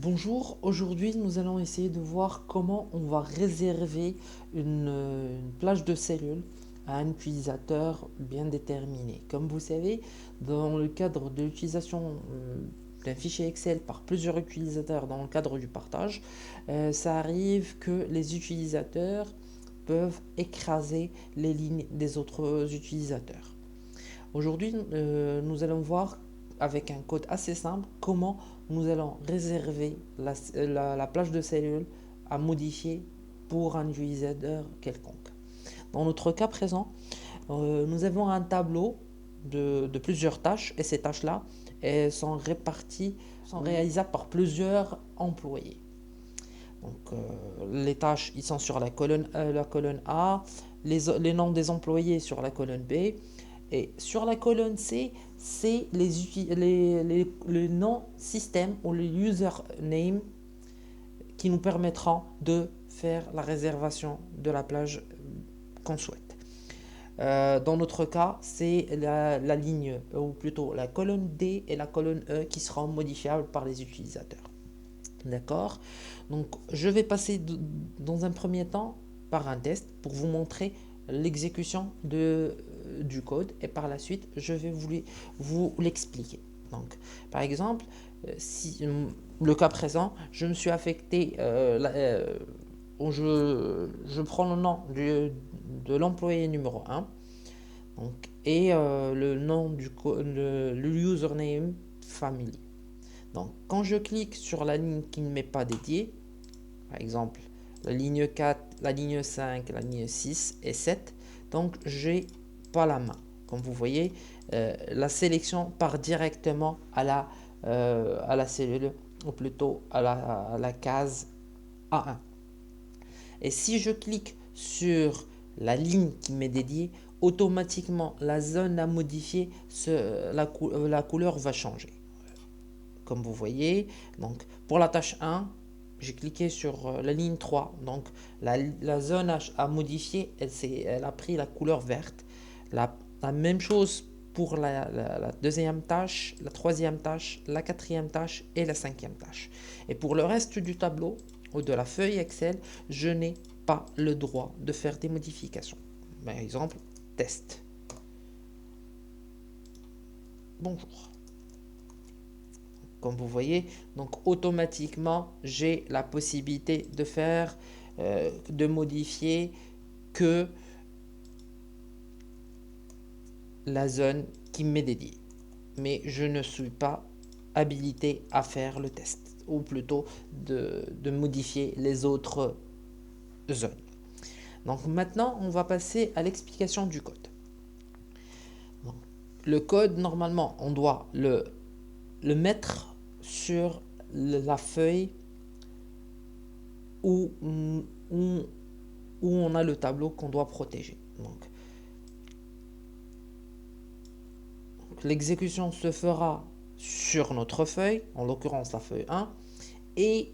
Bonjour, aujourd'hui nous allons essayer de voir comment on va réserver une plage de cellules à un utilisateur bien déterminé. Comme vous savez, dans le cadre de l'utilisation d'un fichier Excel par plusieurs utilisateurs dans le cadre du partage, ça arrive que les utilisateurs peuvent écraser les lignes des autres utilisateurs. Aujourd'hui, nous allons voir avec un code assez simple comment nous allons réserver la plage de cellules à modifier pour un utilisateur quelconque. Dans notre cas présent, nous avons un tableau de plusieurs tâches et ces tâches-là sont réparties, sont réalisables par plusieurs employés. Donc, les tâches ils sont sur la colonne A, les noms des employés sur la colonne B, et sur la colonne C, c'est les noms système ou les username qui nous permettront de faire la réservation de la plage qu'on souhaite. Dans notre cas, c'est la ligne, ou plutôt la colonne D et la colonne E qui seront modifiables par les utilisateurs. D'accord? Donc, je vais passer dans un premier temps par un test pour vous montrer l'exécution du code et par la suite, je vais vous l'expliquer. Donc, par exemple, si le cas présent, je me suis affecté, je prends le nom de l'employé numéro 1 donc, et le nom le username family. Donc, quand je clique sur la ligne qui ne m'est pas dédiée, par exemple la ligne 4, la ligne 5, la ligne 6 et 7, donc j'ai pas la main. Comme vous voyez, la sélection part directement à la cellule, ou plutôt à la case A1. Et si je clique sur la ligne qui m'est dédiée, automatiquement la zone à modifier, la couleur va changer. Comme vous voyez, donc pour la tâche 1, j'ai cliqué sur la ligne 3. Donc la zone à modifier, elle a pris la couleur verte. La même chose pour la deuxième tâche, la troisième tâche, la quatrième tâche et la cinquième tâche. Et pour le reste du tableau ou de la feuille Excel, je n'ai pas le droit de faire des modifications. Par exemple, test. Bonjour. Comme vous voyez, donc automatiquement, j'ai la possibilité de faire, de modifier que la zone qui m'est dédiée. Mais je ne suis pas habilité à faire le test, ou plutôt de modifier les autres zones. Donc maintenant, on va passer à l'explication du code. Donc, le code, normalement, on doit le mettre sur la feuille où on a le tableau qu'on doit protéger. Donc l'exécution se fera sur notre feuille, en l'occurrence la feuille 1, et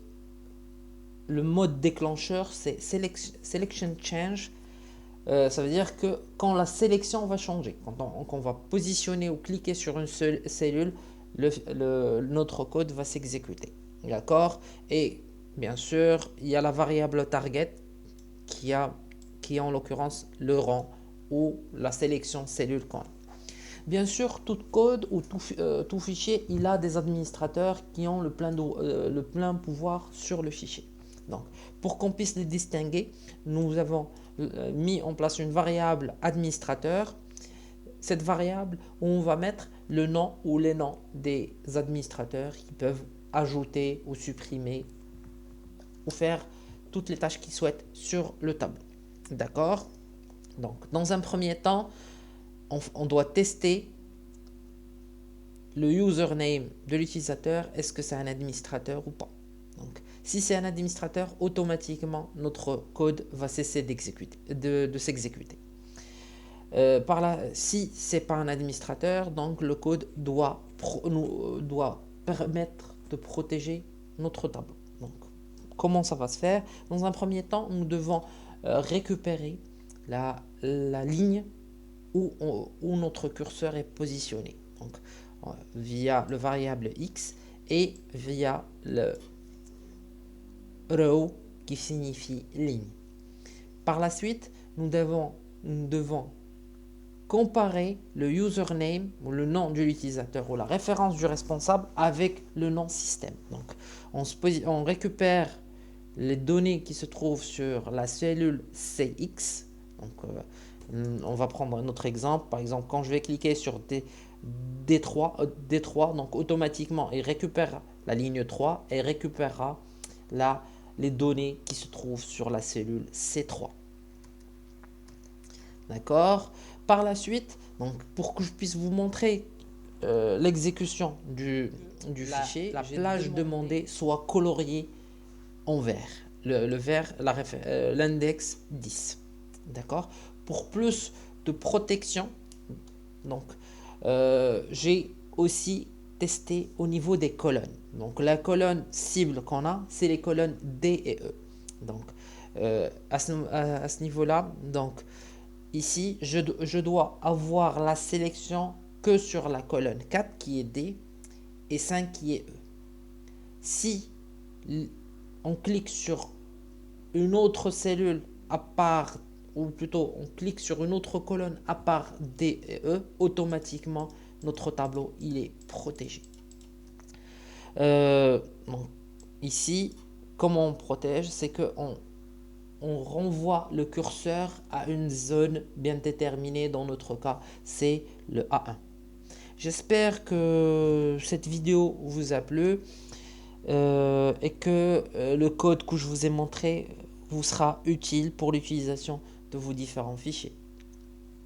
le mode déclencheur c'est Selection Change. Ça veut dire que quand la sélection va changer, quand on va positionner ou cliquer sur une seule cellule, notre code va s'exécuter. D'accord? Et bien sûr, il y a la variable target qui est en l'occurrence le rang ou la sélection cellule qu'on a. Bien sûr, tout code ou tout fichier, il a des administrateurs qui ont le plein pouvoir sur le fichier. Donc, pour qu'on puisse les distinguer, nous avons mis en place une variable administrateur. Cette variable, où on va mettre le nom ou les noms des administrateurs qui peuvent ajouter ou supprimer ou faire toutes les tâches qu'ils souhaitent sur le tableau. D'accord? Donc, dans un premier temps, on doit tester le username de l'utilisateur. Est-ce que c'est un administrateur ou pas? Donc, si c'est un administrateur, automatiquement, notre code va cesser de s'exécuter. Si c'est pas un administrateur, donc le code doit permettre de protéger notre tableau. Donc, comment ça va se faire? Dans un premier temps, nous devons récupérer la ligne où notre curseur est positionné. Donc, via le variable x et via row qui signifie ligne. Par la suite, nous devons comparer le username ou le nom de l'utilisateur ou la référence du responsable avec le nom système. Donc, on récupère les données qui se trouvent sur la cellule CX. Donc, on va prendre un autre exemple. Par exemple, quand je vais cliquer sur D3, donc automatiquement, il récupère la ligne 3 et récupérera les données qui se trouvent sur la cellule C3. D'accord. Par la suite, donc pour que je puisse vous montrer l'exécution du fichier, la plage demandée soit coloriée en vert. Le vert, l'index 10. D'accord. Pour plus de protection, donc j'ai aussi testé au niveau des colonnes. Donc la colonne cible qu'on a, c'est les colonnes D et E. Donc à ce niveau-là, donc ici, je dois avoir la sélection que sur la colonne 4 qui est D et 5 qui est E. Si on clique sur une autre cellule à part, ou plutôt on clique sur une autre colonne à part D et E, automatiquement notre tableau il est protégé. Donc, ici, comment on protège, c'est que on renvoie le curseur à une zone bien déterminée. Dans notre cas, c'est le A1. J'espère que cette vidéo vous a plu et que le code que je vous ai montré vous sera utile pour l'utilisation de vos différents fichiers.